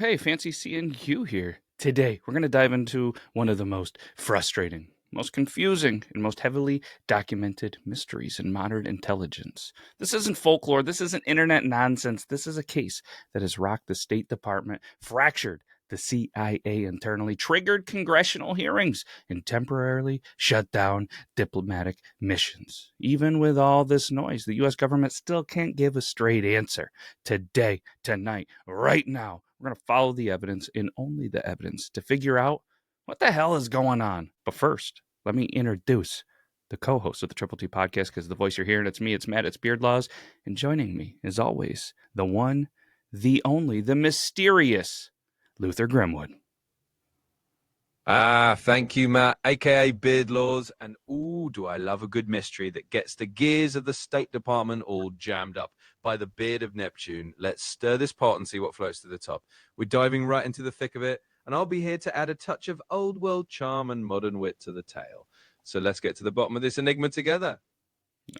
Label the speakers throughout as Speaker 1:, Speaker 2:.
Speaker 1: Hey, fancy seeing you here. Today, we're going to dive into one of the most frustrating, most confusing, and most heavily documented mysteries in modern intelligence. This isn't folklore. This isn't internet nonsense. This is a case that has rocked the State Department, fractured the CIA internally, triggered congressional hearings, and temporarily shut down diplomatic missions. Even with all this noise, the U.S. government still can't give a straight answer. Today, tonight, right now, we're going to follow the evidence and only the evidence to figure out what the hell is going on. But first, let me introduce the co-host of the Triple T Podcast, because the voice you're hearing, it's me, it's Matt, it's Beard Laws. And joining me, as always, the one, the only, the mysterious Luther Grimwood.
Speaker 2: Thank you, Matt, aka Beard Laws. And ooh, do I love a good mystery that gets the gears of the State Department all jammed up by the beard of Neptune. Let's stir this pot and see what floats to the top. We're diving right into the thick of it, and I'll be here to add a touch of old world charm and modern wit to the tale. So let's get to the bottom of this enigma together.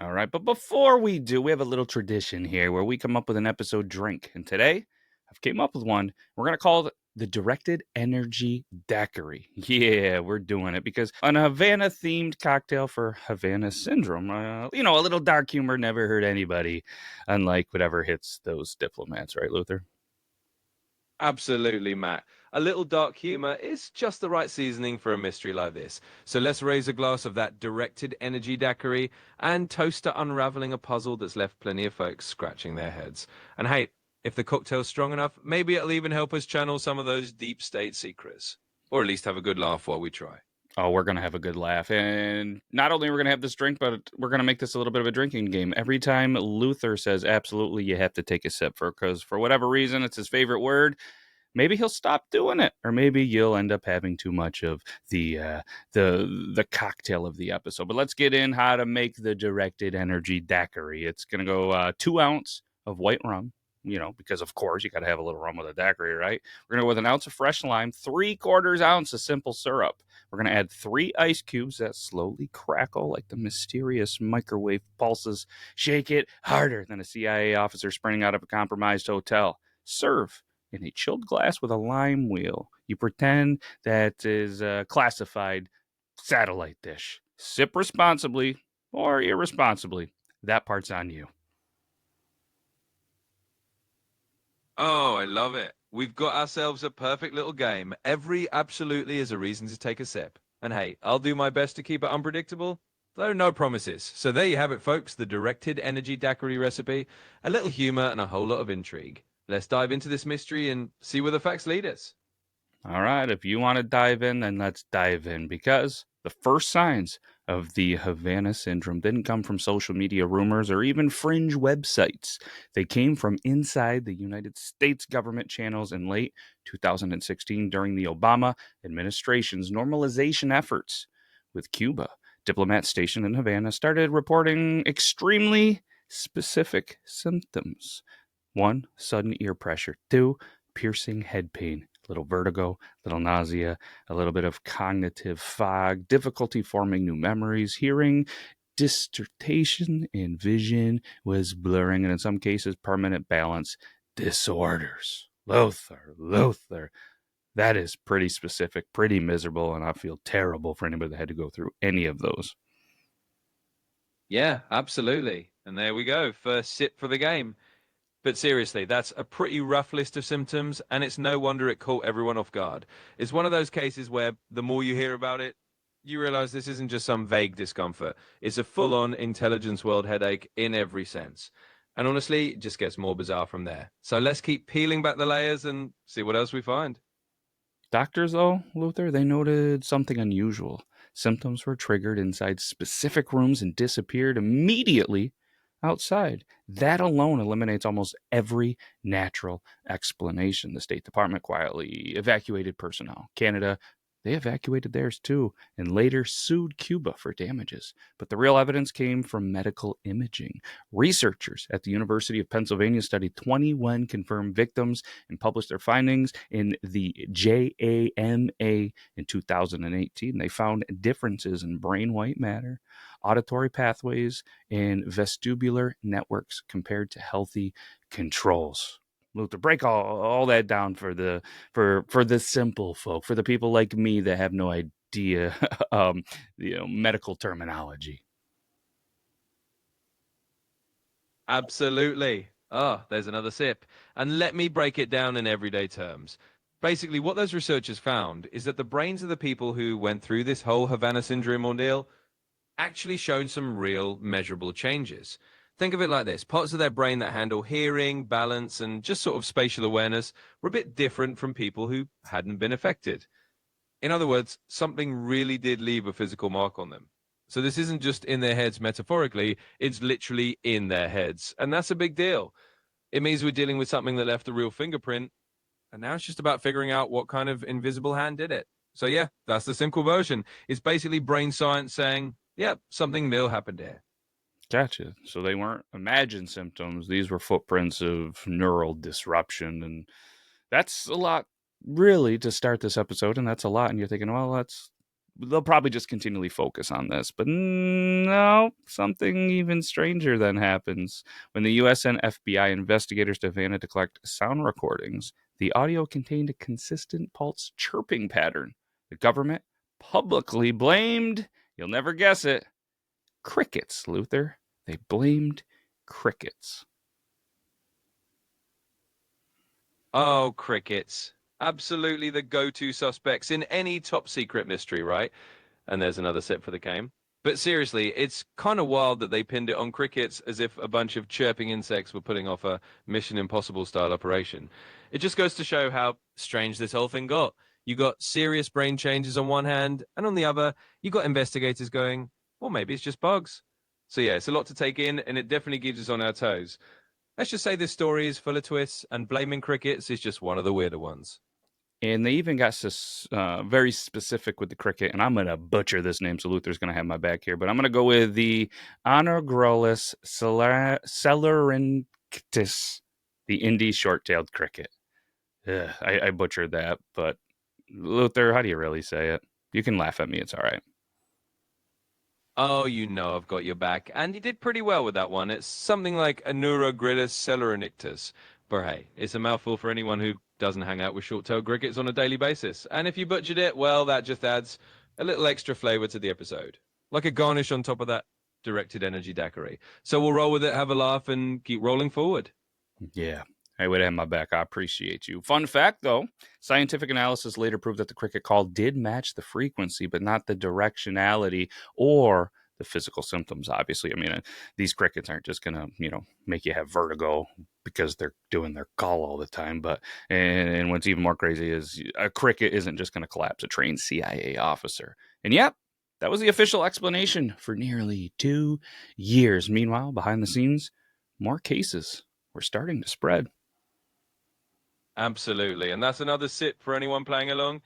Speaker 1: All right, but before we do, we have a little tradition here where we come up with an episode drink. And today, I've came up with one. We're going to call it the Directed Energy Daiquiri. Yeah, we're doing it because an Havana-themed cocktail for Havana Syndrome. A little dark humor never hurt anybody, unlike whatever hits those diplomats, right, Luther?
Speaker 2: Absolutely, Matt. A little dark humor is just the right seasoning for a mystery like this. So let's raise a glass of that directed energy daiquiri and toast to unraveling a puzzle that's left plenty of folks scratching their heads. And hey, if the cocktail's strong enough, maybe it'll even help us channel some of those deep state secrets. Or at least have a good laugh while we try.
Speaker 1: Oh, we're going to have a good laugh. And not only are we going to have this drink, but we're going to make this a little bit of a drinking game. Every time Luther says absolutely, you have to take a sip, because for whatever reason, it's his favorite word. Maybe he'll stop doing it, or maybe you'll end up having too much of the cocktail of the episode. But let's get in how to make the directed energy daiquiri. It's going to go 2 ounces of white rum. Because of course you got to have a little rum with a daiquiri, right? We're going to go with 1 ounce of fresh lime, 3/4 ounce of simple syrup. We're going to add 3 ice cubes that slowly crackle like the mysterious microwave pulses. Shake it harder than a CIA officer sprinting out of a compromised hotel. Serve in a chilled glass with a lime wheel. You pretend that is a classified satellite dish. Sip responsibly or irresponsibly. That part's on you.
Speaker 2: Oh, I love it. We've got ourselves a perfect little game. Every absolutely is a reason to take a sip. And hey, I'll do my best to keep it unpredictable, though no promises. So there you have it, folks, the directed energy daiquiri recipe. A little humor and a whole lot of intrigue. Let's dive into this mystery and see where the facts lead us.
Speaker 1: All right, if you want to dive in, then let's dive in, because the first signs of the Havana Syndrome didn't come from social media rumors or even fringe websites. They came from inside the United States government channels in late 2016 during the Obama administration's normalization efforts with Cuba. Diplomats stationed in Havana started reporting extremely specific symptoms. 1, sudden ear pressure. 2, piercing head pain. Little vertigo, little nausea, a little bit of cognitive fog, difficulty forming new memories, hearing distortion, and vision was blurring, and in some cases, permanent balance disorders. Luther. That is pretty specific, pretty miserable, and I feel terrible for anybody that had to go through any of those.
Speaker 2: Yeah, absolutely. And there we go. First sip for the game. But seriously, that's a pretty rough list of symptoms, and it's no wonder it caught everyone off guard. It's one of those cases where the more you hear about it, you realize this isn't just some vague discomfort. It's a full-on intelligence world headache in every sense. And honestly, it just gets more bizarre from there. So let's keep peeling back the layers and see what else we find.
Speaker 1: Doctors, though, Luther, they noted something unusual. Symptoms were triggered inside specific rooms and disappeared immediately outside. That alone eliminates almost every natural explanation. The State Department quietly evacuated personnel. Canada, they evacuated theirs too, and later sued Cuba for damages. But the real evidence came from medical imaging. Researchers at the University of Pennsylvania studied 21 confirmed victims and published their findings in the JAMA in 2018. They found differences in brain white matter, auditory pathways, and vestibular networks compared to healthy controls. Luther, break all that down for the simple folk, for the people like me that have no idea, medical terminology.
Speaker 2: Absolutely. Ah, there's another sip. And let me break it down in everyday terms. Basically, what those researchers found is that the brains of the people who went through this whole Havana Syndrome ordeal actually shown some real measurable changes. Think of it like this. Parts of their brain that handle hearing, balance, and just sort of spatial awareness were a bit different from people who hadn't been affected. In other words, something really did leave a physical mark on them. So this isn't just in their heads metaphorically, it's literally in their heads. And that's a big deal. It means we're dealing with something that left a real fingerprint, and now it's just about figuring out what kind of invisible hand did it. So yeah, that's the simple version. It's basically brain science saying, yeah, something real happened here.
Speaker 1: Gotcha. So they weren't imagined symptoms. These were footprints of neural disruption. And that's a lot, really, to start this episode. And that's a lot. And you're thinking, well, they'll probably just continually focus on this. But no, something even stranger then happens. When the US sent FBI investigators to Havana to collect sound recordings, the audio contained a consistent pulse chirping pattern. The government publicly blamed, you'll never guess it, crickets, Luther. They blamed crickets.
Speaker 2: Oh, crickets. Absolutely the go-to suspects in any top secret mystery, right? And there's another sip for the game. But seriously, it's kind of wild that they pinned it on crickets as if a bunch of chirping insects were putting off a Mission Impossible style operation. It just goes to show how strange this whole thing got. You got serious brain changes on one hand, and on the other, you got investigators going, well, maybe it's just bugs. So yeah, it's a lot to take in, and it definitely keeps us on our toes. Let's just say this story is full of twists, and blaming crickets is just one of the weirder ones.
Speaker 1: And they even got very specific with the cricket. And I'm going to butcher this name, so Luther's going to have my back here. But I'm going to go with the Onogrolis celerinctis, the Indie short-tailed cricket. Ugh, I butchered that. But Luther, how do you really say it? You can laugh at me. It's all right.
Speaker 2: Oh, you know I've got your back. And you did pretty well with that one. It's something like Anurogridus celerinictus. But hey, it's a mouthful for anyone who doesn't hang out with short-tailed crickets on a daily basis. And if you butchered it, well, that just adds a little extra flavor to the episode. Like a garnish on top of that directed energy daiquiri. So we'll roll with it, have a laugh, and keep rolling forward.
Speaker 1: Yeah, I would have my back. I appreciate you. Fun fact, though, scientific analysis later proved that the cricket call did match the frequency, but not the directionality or the physical symptoms, obviously. I mean, these crickets aren't just going to, make you have vertigo because they're doing their call all the time. But, and what's even more crazy is a cricket isn't just going to collapse a trained CIA officer. And yep, that was the official explanation for nearly 2 years. Meanwhile, behind the scenes, more cases were starting to spread.
Speaker 2: Absolutely. And that's another sip for anyone playing along.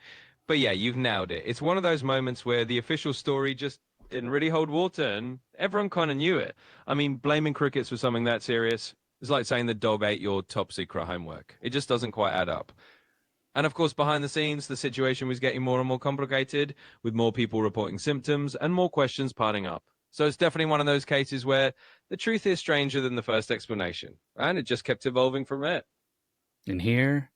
Speaker 2: But yeah, you've nailed it. It's one of those moments where the official story just didn't really hold water and everyone kind of knew it. I mean, blaming crickets for something that serious is like saying the dog ate your top secret homework. It just doesn't quite add up. And of course, behind the scenes, the situation was getting more and more complicated, with more people reporting symptoms and more questions piling up. So it's definitely one of those cases where the truth is stranger than the first explanation, and it just kept evolving from it.
Speaker 1: And here,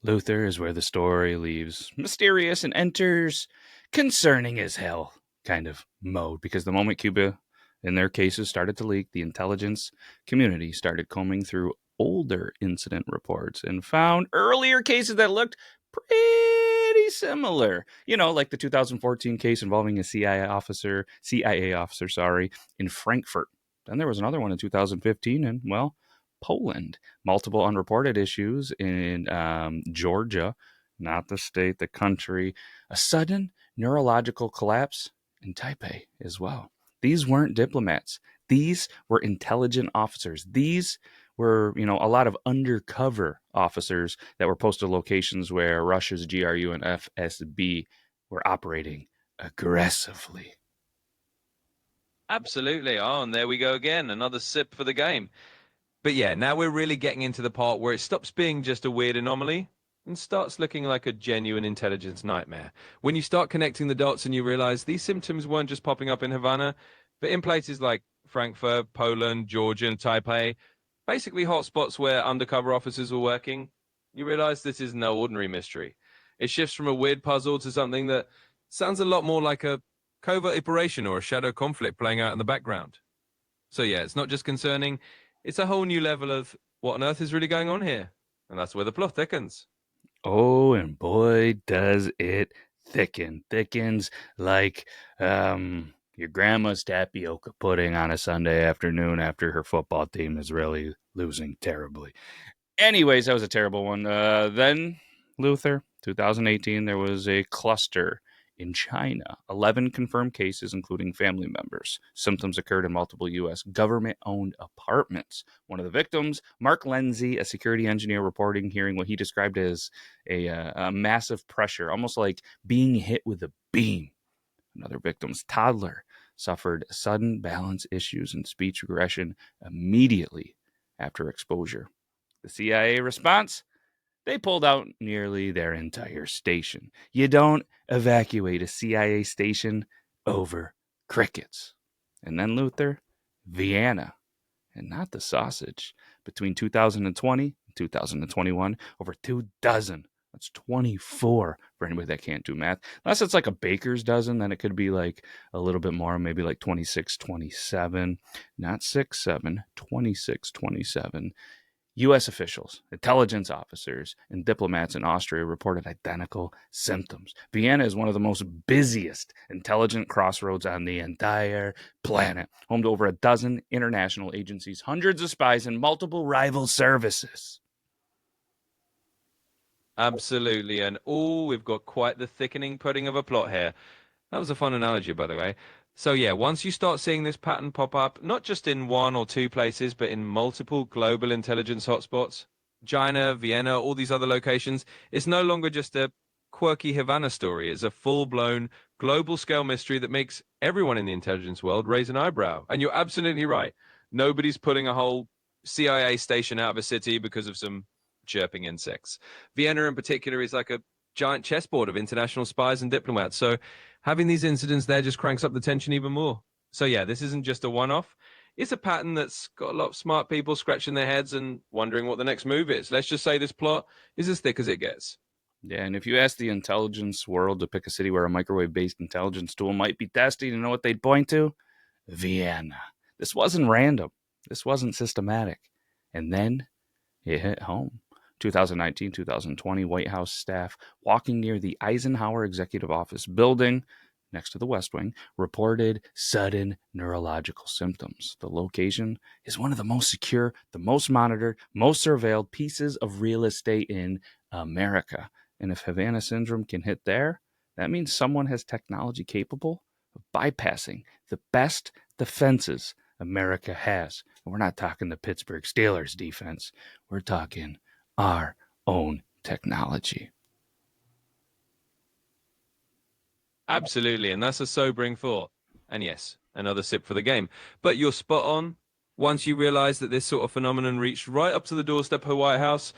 Speaker 1: Luther is where the story leaves mysterious and enters concerning as hell kind of mode. Because the moment Cuba, in their cases, started to leak, the intelligence community started combing through older incident reports and found earlier cases that looked pretty similar. Like the 2014 case involving a CIA officer, in Frankfurt. Then there was another one in 2015, and well, Poland. Multiple unreported issues in Georgia, not the state, the country. A sudden neurological collapse in Taipei as well. These weren't diplomats. These were intelligent officers. These were, a lot of undercover officers that were posted locations where Russia's GRU and FSB were operating aggressively.
Speaker 2: Absolutely. Oh, and there we go again. Another sip for the game. But yeah, now we're really getting into the part where it stops being just a weird anomaly and starts looking like a genuine intelligence nightmare. When you start connecting the dots and you realize these symptoms weren't just popping up in Havana, but in places like Frankfurt, Poland, Georgia, and Taipei, basically hotspots where undercover officers were working, you realize this is no ordinary mystery. It shifts from a weird puzzle to something that sounds a lot more like a covert operation or a shadow conflict playing out in the background. So yeah, it's not just concerning, it's a whole new level of what on earth is really going on here. And that's where the plot thickens.
Speaker 1: Oh, and boy, does it thickens like your grandma's tapioca pudding on a Sunday afternoon after her football team is really losing terribly. Anyways, that was a terrible one. Then, Luther, 2018, there was a cluster in China. 11 confirmed cases, including family members. Symptoms occurred in multiple U.S. government-owned apartments. One of the victims, Mark Lindsay, a security engineer, reporting hearing what he described as a massive pressure, almost like being hit with a beam. Another victim's toddler suffered sudden balance issues and speech regression immediately after exposure. The CIA response? They pulled out nearly their entire station. You don't evacuate a CIA station over crickets. And then Luther, Vienna, and not the sausage. Between 2020 and 2021, over 24. That's 24 for anybody that can't do math. Unless it's like a baker's dozen, then it could be like a little bit more, maybe like 26, 27. Not 6, 7, 26, 27. U.S. officials, intelligence officers, and diplomats in Austria reported identical symptoms. Vienna is one of the most busiest intelligent crossroads on the entire planet, home to over a dozen international agencies, hundreds of spies, and multiple rival services.
Speaker 2: Absolutely. And we've got quite the thickening pudding of a plot here. That was a fun analogy, by the way. So yeah, once you start seeing this pattern pop up, not just in one or two places, but in multiple global intelligence hotspots, China, Vienna, all these other locations, it's no longer just a quirky Havana story. It's a full-blown global scale mystery that makes everyone in the intelligence world raise an eyebrow. And you're absolutely right. Nobody's putting a whole CIA station out of a city because of some chirping insects. Vienna in particular is like a giant chessboard of international spies and diplomats. So having these incidents there just cranks up the tension even more. So yeah, this isn't just a one-off. It's a pattern that's got a lot of smart people scratching their heads and wondering what the next move is. Let's just say this plot is as thick as it gets.
Speaker 1: Yeah, and if you ask the intelligence world to pick a city where a microwave-based intelligence tool might be testing, you know what they'd point to? Vienna. This wasn't random. This wasn't systematic. And then it hit home. 2019, 2020, White House staff walking near the Eisenhower Executive Office building next to the West Wing reported sudden neurological symptoms. The location is one of the most secure, the most monitored, most surveilled pieces of real estate in America. And if Havana Syndrome can hit there, that means someone has technology capable of bypassing the best defenses America has. And we're not talking the Pittsburgh Steelers defense. We're talking our own technology.
Speaker 2: Absolutely, and that's a sobering thought. And yes, another sip for the game. But you're spot on. Once you realize that this sort of phenomenon reached right up to the doorstep of the White House,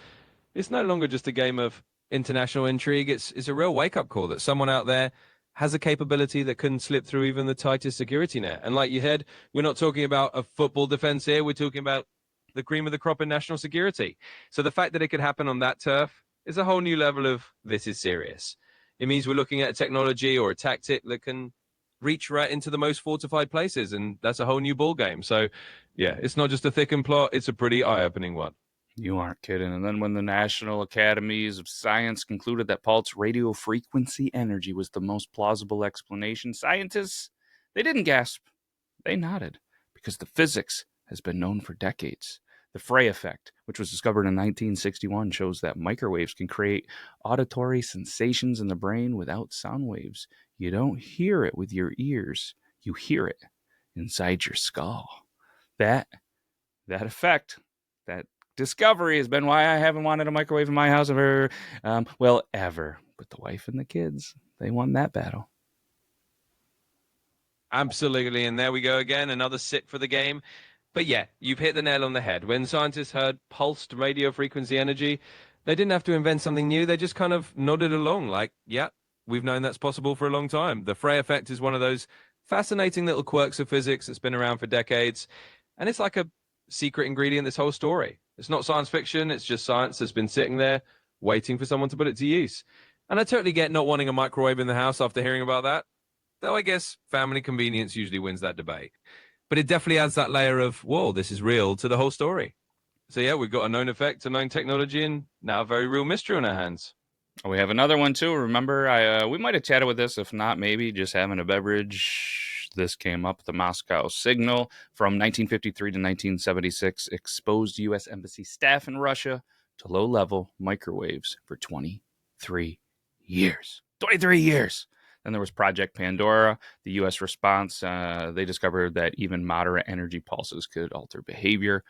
Speaker 2: it's no longer just a game of international intrigue. It's a real wake-up call that someone out there has a capability that can slip through even the tightest security net. And like you heard, we're not talking about a football defense here. We're talking about the cream of the crop in national security. So the fact that it could happen on that turf is a whole new level of this is serious. It means we're looking at a technology or a tactic that can reach right into the most fortified places, and that's a whole new ball game. So, yeah, it's not just a thickened plot; it's a pretty eye-opening one.
Speaker 1: You aren't kidding. And then when the National Academies of Science concluded that pulse radio frequency energy was the most plausible explanation, scientists, they didn't gasp. They nodded, because the physics has been known for decades. The Frey effect, which was discovered in 1961, shows that microwaves can create auditory sensations in the brain without sound waves. You don't hear it with your ears. You hear it inside your skull. That effect, that discovery has been why I haven't wanted a microwave in my house ever. Ever. But the wife and the kids, they won that battle.
Speaker 2: Absolutely, and there we go again, another sit for the game. But yeah, you've hit the nail on the head. When scientists heard pulsed radio frequency energy, they didn't have to invent something new. They just kind of nodded along like, yeah, we've known that's possible for a long time. The Frey effect is one of those fascinating little quirks of physics that's been around for decades. And it's like a secret ingredient in this whole story. It's not science fiction. It's just science that's been sitting there waiting for someone to put it to use. And I totally get not wanting a microwave in the house after hearing about that, though I guess family convenience usually wins that debate. But it definitely adds that layer of, whoa, this is real to the whole story. So yeah, we've got a known effect, a known technology, and now a very real mystery on our hands.
Speaker 1: We have another one too. Remember, we might have chatted with this. If not, maybe just having a beverage. This came up. The Moscow Signal from 1953 to 1976 exposed U.S. Embassy staff in Russia to low-level microwaves for 23 years. 23 years. Then there was Project Pandora, the U.S. response. They discovered that even moderate energy pulses could alter behavior,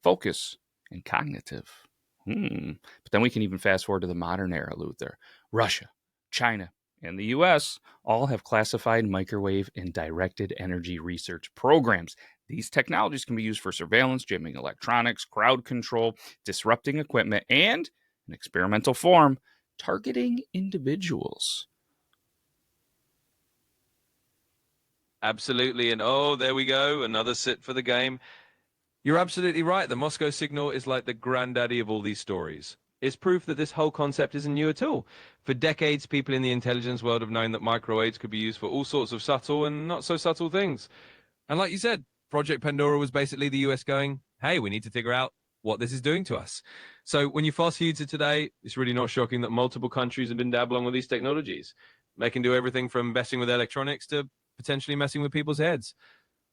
Speaker 1: focus, and cognitive. But then we can even fast forward to the modern era, Luther. Russia, China, and the U.S. all have classified microwave and directed energy research programs. These technologies can be used for surveillance, jamming electronics, crowd control, disrupting equipment, and, in experimental form, targeting individuals.
Speaker 2: Absolutely. And oh, there we go. Another sit for the game. You're absolutely right. The Moscow Signal is like the granddaddy of all these stories. It's proof that this whole concept isn't new at all. For decades, people in the intelligence world have known that microwaves could be used for all sorts of subtle and not so subtle things. And like you said, Project Pandora was basically the US going, hey, we need to figure out what this is doing to us. So when you fast forward to today, it's really not shocking that multiple countries have been dabbling with these technologies. They can do everything from messing with electronics to potentially messing with people's heads.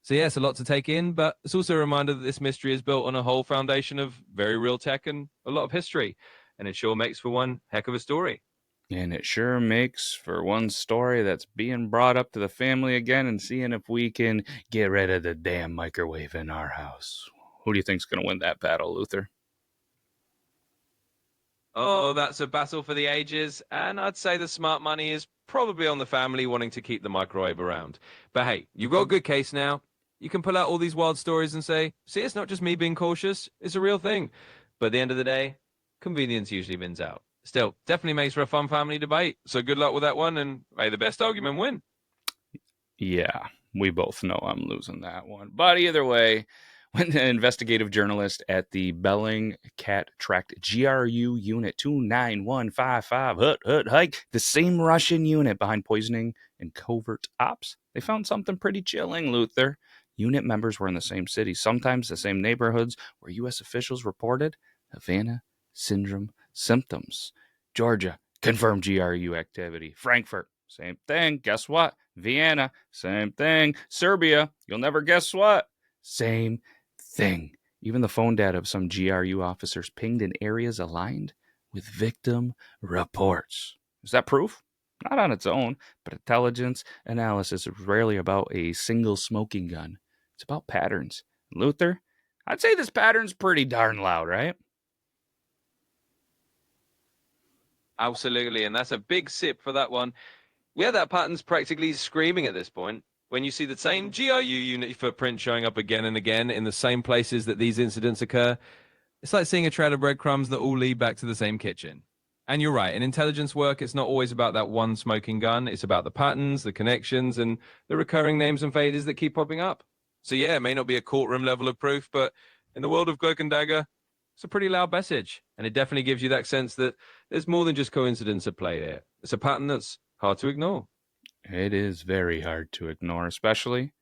Speaker 2: So yeah, it's a lot to take in, but it's also a reminder that this mystery is built on a whole foundation of very real tech and a lot of history. And it sure makes for one heck of a story.
Speaker 1: And it sure makes for one story that's being brought up to the family again and seeing if we can get rid of the damn microwave in our house. Who do you think's going to win that battle, Luther?
Speaker 2: Oh, that's a battle for the ages. And I'd say the smart money is probably on the family wanting to keep the microwave around. But hey, you've got a good case now. You can pull out all these wild stories and say, see, it's not just me being cautious. It's a real thing. But at the end of the day, convenience usually wins out. Still, definitely makes for a fun family debate. So good luck with that one, and may the best argument win.
Speaker 1: Yeah, we both know I'm losing that one. But either way, when the investigative journalist at the Bellingcat tracked GRU Unit 29155 hike, the same Russian unit behind poisoning and covert ops, they found something pretty chilling, Luther. Unit members were in the same city, sometimes the same neighborhoods, where U.S. officials reported Havana Syndrome symptoms. Georgia, confirmed GRU activity. Frankfurt, same thing. Guess what? Vienna, same thing. Serbia, you'll never guess what? Same thing. Even the phone data of some GRU officers pinged in areas aligned with victim reports. Is that proof? Not on its own, but intelligence analysis is rarely about a single smoking gun. It's about patterns. Luther, I'd say this pattern's pretty darn loud, right?
Speaker 2: Absolutely, and that's a big sip for that one. Yeah, that pattern's practically screaming at this point. When you see the same GRU unit footprint showing up again and again in the same places that these incidents occur, it's like seeing a trail of breadcrumbs that all lead back to the same kitchen. And you're right, in intelligence work, it's not always about that one smoking gun. It's about the patterns, the connections, and the recurring names and faces that keep popping up. So yeah, it may not be a courtroom level of proof, but in the world of cloak and dagger, it's a pretty loud message. And it definitely gives you that sense that there's more than just coincidence at play here. It's a pattern that's hard to ignore.
Speaker 1: It is very hard to ignore, especially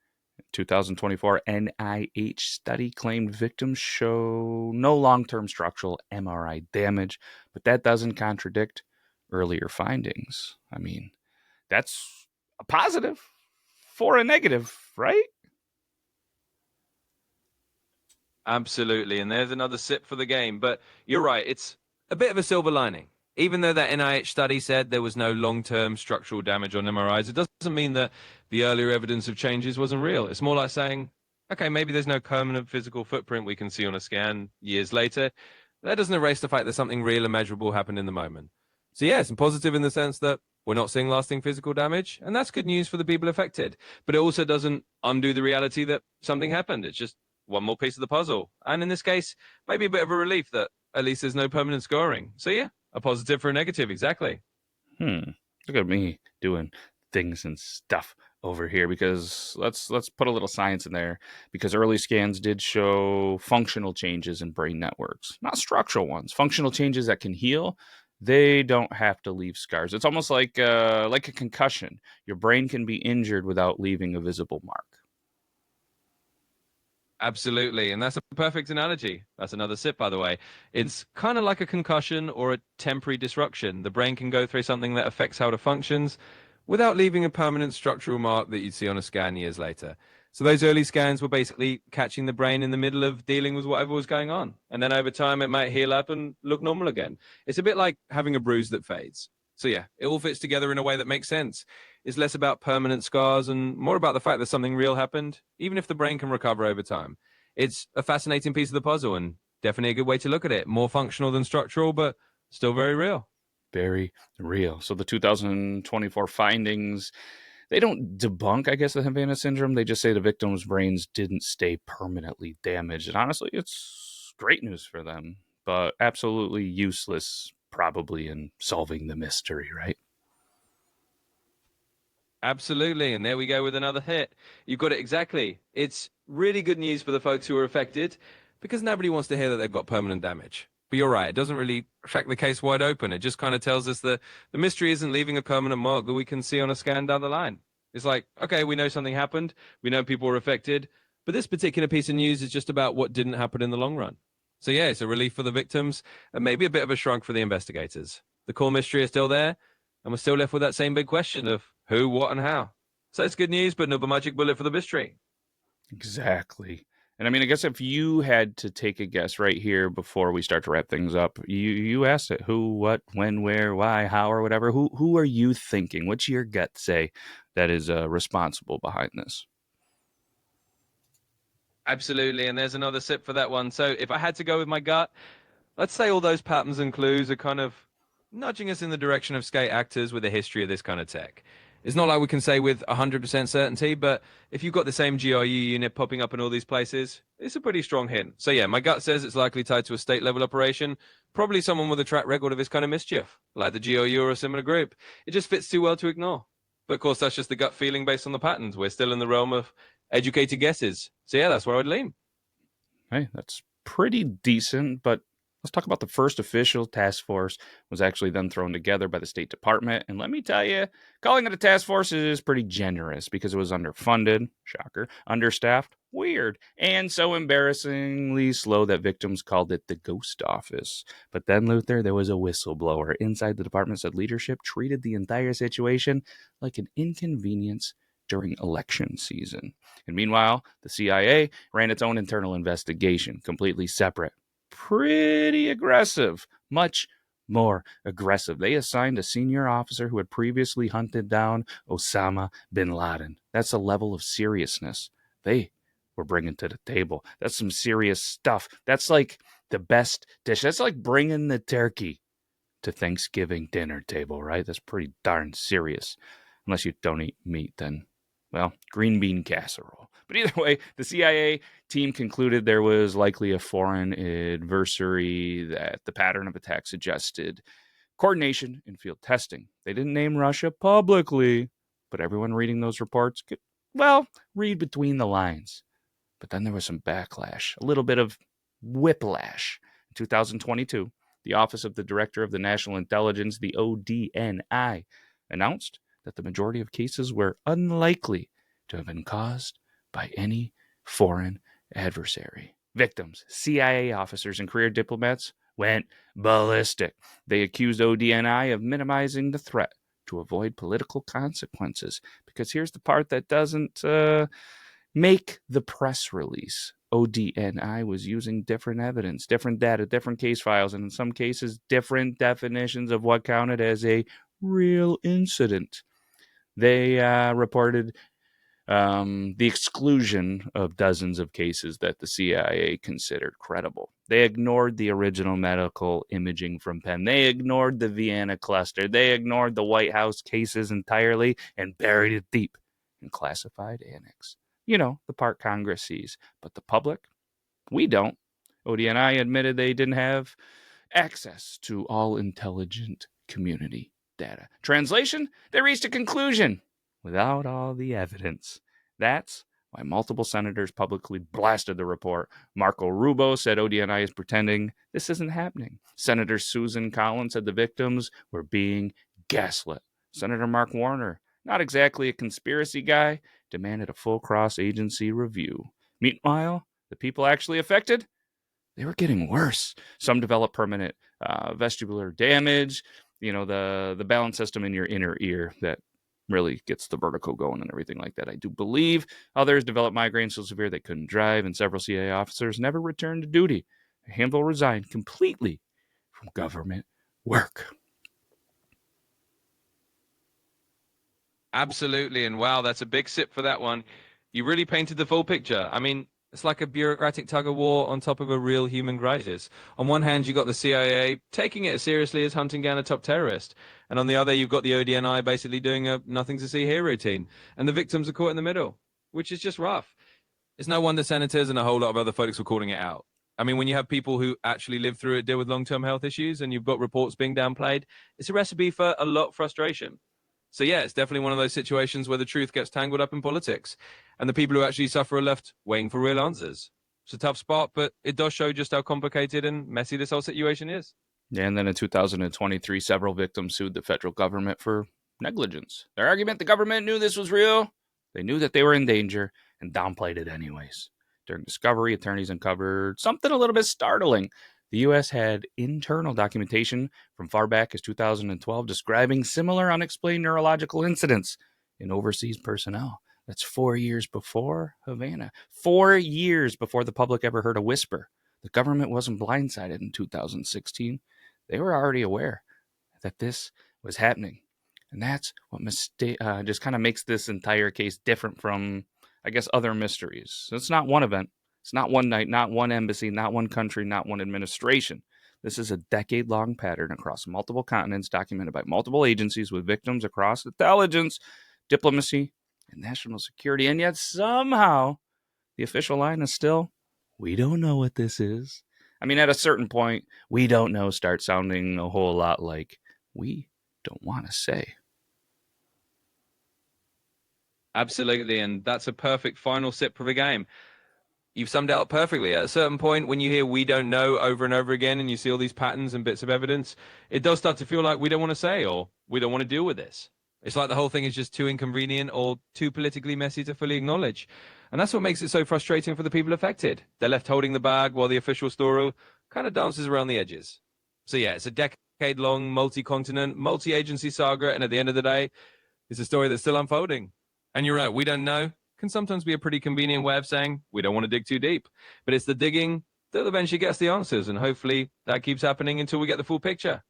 Speaker 1: 2024 NIH study claimed victims show no long-term structural MRI damage, but that doesn't contradict earlier findings. I mean, that's a positive for a negative, right?
Speaker 2: Absolutely. And there's another sip for the game. But you're right. It's a bit of a silver lining. Even though that NIH study said there was no long-term structural damage on MRIs, it doesn't mean that the earlier evidence of changes wasn't real. It's more like saying, okay, maybe there's no permanent physical footprint we can see on a scan years later. That doesn't erase the fact that something real and measurable happened in the moment. So yeah, it's positive in the sense that we're not seeing lasting physical damage, and that's good news for the people affected. But it also doesn't undo the reality that something happened. It's just one more piece of the puzzle. And in this case, maybe a bit of a relief that at least there's no permanent scoring. So yeah, a positive for a negative, exactly.
Speaker 1: Look at me doing things and stuff over here, because let's put a little science in there, because early scans did show functional changes in brain networks, not structural ones, functional changes that can heal. They don't have to leave scars. It's almost like a concussion. Your brain can be injured without leaving a visible mark.
Speaker 2: Absolutely. And that's a perfect analogy. That's another sip, by the way. It's kind of like a concussion or a temporary disruption. The brain can go through something that affects how it functions without leaving a permanent structural mark that you'd see on a scan years later. So those early scans were basically catching the brain in the middle of dealing with whatever was going on. And then over time, it might heal up and look normal again. It's a bit like having a bruise that fades. So yeah, it all fits together in a way that makes sense. It's less about permanent scars and more about the fact that something real happened, even if the brain can recover over time. It's a fascinating piece of the puzzle and definitely a good way to look at it. More functional than structural, but still very real.
Speaker 1: Very real. So the 2024 findings, they don't debunk, I guess, the Havana Syndrome. They just say the victims' brains didn't stay permanently damaged. And honestly, it's great news for them, but absolutely useless, probably, in solving the mystery, right?
Speaker 2: Absolutely. And there we go with another hit. You've got it exactly. It's really good news for the folks who are affected because nobody wants to hear that they've got permanent damage. But you're right, it doesn't really crack the case wide open. It just kind of tells us that the mystery isn't leaving a permanent mark that we can see on a scan down the line. It's like, okay, we know something happened, we know people were affected, but this particular piece of news is just about what didn't happen in the long run. So, yeah, it's a relief for the victims and maybe a bit of a shrug for the investigators. The core mystery is still there, and we're still left with that same big question of who, what, and how. So it's good news, but no magic bullet for the mystery.
Speaker 1: Exactly. And I mean, I guess if you had to take a guess right here before we start to wrap things up, you asked it: who, what, when, where, why, how, or whatever. Who are you thinking? What's your gut say that is responsible behind this?
Speaker 2: Absolutely, and there's another sip for that one. So if I had to go with my gut, let's say all those patterns and clues are kind of nudging us in the direction of skate actors with a history of this kind of tech. It's not like we can say with 100% certainty, but if you've got the same GRU unit popping up in all these places, it's a pretty strong hint. So yeah, my gut says it's likely tied to a state level operation, probably someone with a track record of this kind of mischief, like the GRU or a similar group. It just fits too well to ignore. But of course, that's just the gut feeling based on the patterns. We're still in the realm of educated guesses. So yeah, that's where I'd lean.
Speaker 1: Hey, that's pretty decent, but let's talk about the first official task force was actually then thrown together by the State Department. And let me tell you, calling it a task force is pretty generous because it was underfunded, shocker, understaffed, weird, and so embarrassingly slow that victims called it the ghost office. But then, Luther, there was a whistleblower inside the department said leadership treated the entire situation like an inconvenience during election season. And meanwhile, the CIA ran its own internal investigation, completely separate. Pretty aggressive, much more aggressive. They assigned a senior officer who had previously hunted down Osama bin Laden. That's a level of seriousness they were bringing to the table. That's some serious stuff. That's like the best dish. That's like bringing the turkey to Thanksgiving dinner table, right? That's pretty darn serious. Unless you don't eat meat, then, well, green bean casserole. But either way, the CIA team concluded there was likely a foreign adversary that the pattern of attack suggested coordination in field testing. They didn't name Russia publicly, but everyone reading those reports could, well, read between the lines. But then there was some backlash, a little bit of whiplash. In 2022, the Office of the Director of the National Intelligence, the ODNI, announced that the majority of cases were unlikely to have been caused by any foreign adversary. Victims, CIA officers, and career diplomats went ballistic. They accused ODNI of minimizing the threat to avoid political consequences. Because here's the part that doesn't make the press release. ODNI was using different evidence, different data, different case files, and in some cases, different definitions of what counted as a real incident. They reported the exclusion of dozens of cases that the CIA considered credible. They ignored the original medical imaging from Penn. They ignored the Vienna cluster. They ignored the White House cases entirely and buried it deep in classified annex. You know, the part Congress sees. But the public, we don't. ODNI admitted they didn't have access to all intelligent community data. Translation, they reached a conclusion. without all the evidence. That's why multiple senators publicly blasted the report. Marco Rubio said ODNI is pretending this isn't happening. Senator Susan Collins said the victims were being gaslit. Senator Mark Warner, not exactly a conspiracy guy, demanded a full cross-agency review. Meanwhile, the people actually affected, they were getting worse. Some developed permanent vestibular damage, the balance system in your inner ear that really gets the vertigo going and everything like that, I do believe. Others developed migraines so severe they couldn't drive, and several CIA officers never returned to duty. A handful resigned completely from government work.
Speaker 2: Absolutely. And wow, that's a big sip for that one. You really painted the full picture. I mean, it's like a bureaucratic tug of war on top of a real human crisis. On one hand, you got the CIA taking it as seriously as hunting down a top terrorist. And on the other, you've got the ODNI basically doing a nothing to see here routine. And the victims are caught in the middle, which is just rough. It's no wonder senators and a whole lot of other folks were calling it out. I mean, when you have people who actually live through it deal with long-term health issues and you've got reports being downplayed, it's a recipe for a lot of frustration. So yeah, it's definitely one of those situations where the truth gets tangled up in politics, and the people who actually suffer are left waiting for real answers. It's a tough spot, but it does show just how complicated and messy this whole situation is.
Speaker 1: Yeah, and then in 2023, several victims sued the federal government for negligence. Their argument, the government knew this was real. They knew that they were in danger and downplayed it anyways. During discovery, attorneys uncovered something a little bit startling. The U.S. had internal documentation from far back as 2012 describing similar unexplained neurological incidents in overseas personnel. That's 4 years before Havana. 4 years before the public ever heard a whisper. The government wasn't blindsided in 2016. They were already aware that this was happening. And that's what just kind of makes this entire case different from, I guess, other mysteries. It's not one event. It's not one night, not one embassy, not one country, not one administration. This is a decade-long pattern across multiple continents documented by multiple agencies with victims across intelligence, diplomacy, and national security. And yet somehow the official line is still, we don't know what this is. I mean, at a certain point, we don't know starts sounding a whole lot like we don't want to say.
Speaker 2: Absolutely, and that's a perfect final sip for the game. You've summed it up perfectly. At a certain point, when you hear "we don't know" over and over again, and you see all these patterns and bits of evidence, it does start to feel like we don't want to say or we don't want to deal with this. It's like the whole thing is just too inconvenient or too politically messy to fully acknowledge. And that's what makes it so frustrating for the people affected. They're left holding the bag while the official story kind of dances around the edges. So yeah, it's a decade-long, multi-continent, multi-agency saga, and at the end of the day, it's a story that's still unfolding. And you're right, we don't know can sometimes be a pretty convenient way of saying we don't want to dig too deep. But it's the digging that eventually gets the answers, and hopefully that keeps happening until we get the full picture.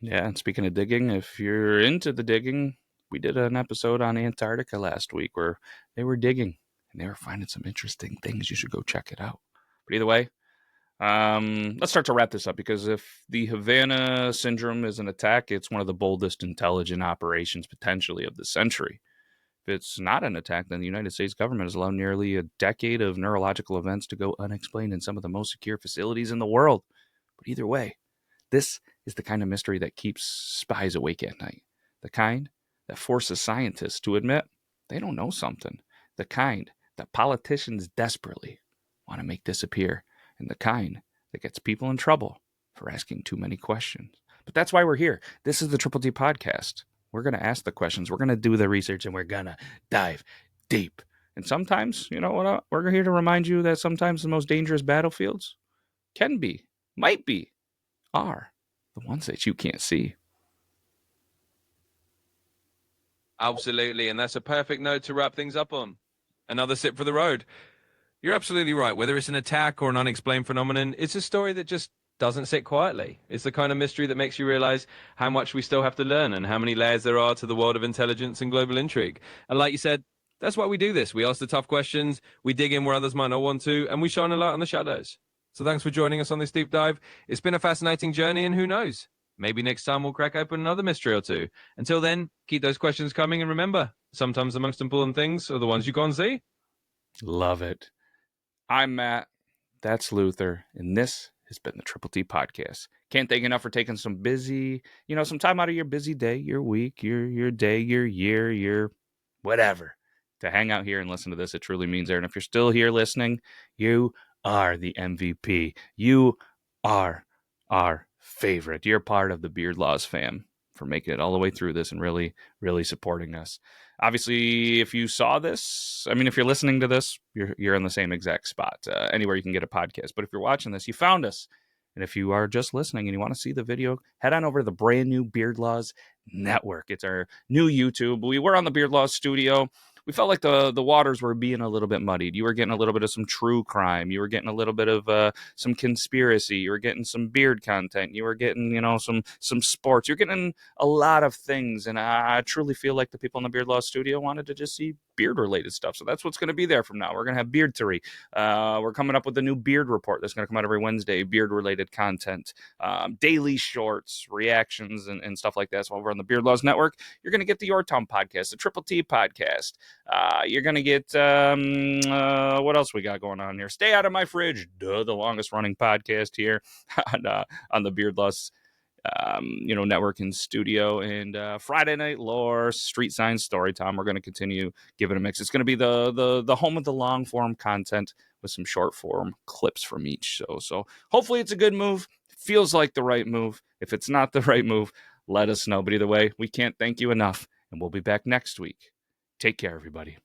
Speaker 1: Yeah, and speaking of digging, if you're into the digging, we did an episode on Antarctica last week where they were digging and they were finding some interesting things. You should go check it out. But either way, let's start to wrap this up, because if the Havana Syndrome is an attack, it's one of the boldest intelligent operations potentially of the century. If it's not an attack, then the United States government has allowed nearly a decade of neurological events to go unexplained in some of the most secure facilities in the world. But either way, this is the kind of mystery that keeps spies awake at night. The kind that forces scientists to admit they don't know something. The kind that politicians desperately want to make disappear. And the kind that gets people in trouble for asking too many questions. But that's why we're here. This is the Triple T Podcast. We're going to ask the questions. We're going to do the research, and we're going to dive deep. And sometimes, you know what? We're here to remind you that sometimes the most dangerous battlefields can be, might be, are the ones that you can't see.
Speaker 2: Absolutely. And that's a perfect note to wrap things up on. Another sip for the road. You're absolutely right. Whether it's an attack or an unexplained phenomenon, it's a story that just doesn't sit quietly. It's the kind of mystery that makes you realize how much we still have to learn and how many layers there are to the world of intelligence and global intrigue. And like you said, that's why we do this. We ask the tough questions, we dig in where others might not want to, and we shine a light on the shadows. So thanks for joining us on this deep dive. It's been a fascinating journey, and who knows? Maybe next time we'll crack open another mystery or two. Until then, keep those questions coming, and remember, sometimes the most important things are the ones you can't see.
Speaker 1: Love it. I'm Matt. That's Luther. And this has been the Triple T Podcast. Can't thank you enough for taking some time out of your busy day, your week, your day, your year, your whatever, to hang out here and listen to this. It truly means it. And if you're still here listening, you are the MVP. You are our favorite. You're part of the Beard Laws fam for making it all the way through this and really, really supporting us. Obviously, if you saw this, I mean, if you're listening to this, you're in the same exact spot, anywhere you can get a podcast. But if you're watching this, you found us. And if you are just listening and you want to see the video, head on over to the brand new Beard Laws Network. It's our new YouTube. We were on the Beard Laws studio. We felt like the waters were being a little bit muddied. You were getting a little bit of some true crime. You were getting a little bit of some conspiracy. You were getting some beard content. You were getting, some sports. You're getting a lot of things. And I truly feel like the people in the Beard Law studio wanted to just see beard-related stuff. So that's what's going to be there from now. We're going to have Beardtery. We're coming up with a new beard report that's going to come out every Wednesday, beard-related content, daily shorts, reactions, and stuff like that. So over on the Beard Laws Network, you're going to get the Your Town podcast, the Triple T podcast. You're going to get, what else we got going on here? Stay Out of My Fridge, the longest running podcast here on the Beard Loss, network and studio. And Friday Night Lore, Street Sign Story Time. We're going to continue giving a mix. It's going to be the home of the long form content with some short form clips from each show. So hopefully it's a good move. Feels like the right move. If it's not the right move, let us know. But either way, we can't thank you enough. And we'll be back next week. Take care, everybody.